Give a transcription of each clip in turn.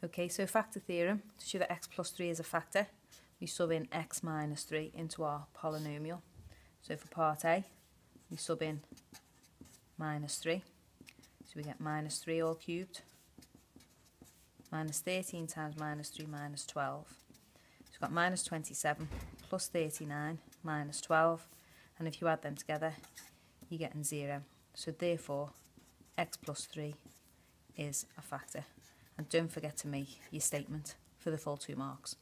Okay, so factor theorem, to show that x plus 3 is a factor, we sub in x minus 3 into our polynomial. So for part A, we sub in minus 3. So we get minus 3 all cubed, minus 13 times minus 3 minus 12. So we've got minus 27 plus 39 minus 12. And if you add them together, you're getting 0. So therefore, x plus 3 is a factor. And don't forget to make your statement for the full 2 marks.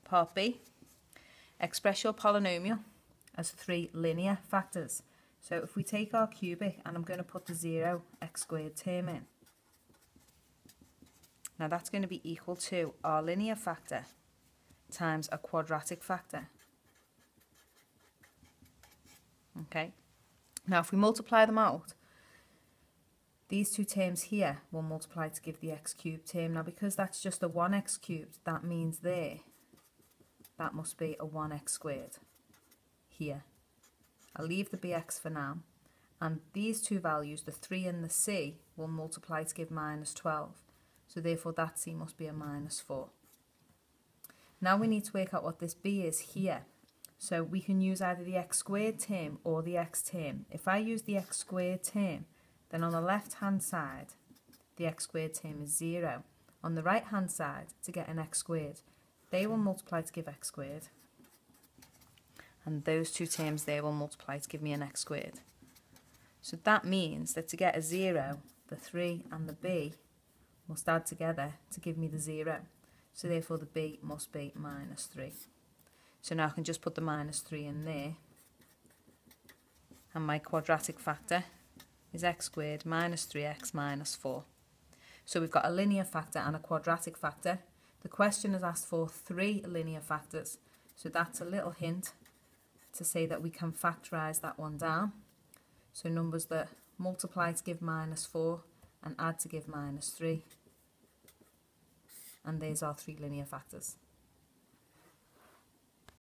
Part B, express your polynomial as 3 linear factors. So if we take our cubic, and I'm going to put the 0 x squared term in. Now that's going to be equal to our linear factor times a quadratic factor. Okay. Now if we multiply them out, these two terms here will multiply to give the x cubed term. Now because that's just a 1x cubed, that means there, that must be a 1x squared here. I'll leave the bx for now. And these two values, the 3 and the c, will multiply to give minus 12. So therefore that c must be a minus 4. Now we need to work out what this b is here. So we can use either the x squared term or the x term. If I use the x squared term, then on the left hand side, the x squared term is 0. On the right hand side, to get an x squared, they will multiply to give x squared. And those two terms there will multiply to give me an x squared. So that means that to get a 0, the 3 and the b must add together to give me the 0. So therefore the b must be minus 3. So now I can just put the minus 3 in there. And my quadratic factor is x squared minus 3x minus 4. So we've got a linear factor and a quadratic factor. The question has asked for 3 linear factors. So that's a little hint to say that we can factorise that one down. So numbers that multiply to give minus 4 and add to give minus 3. And there's our 3 linear factors.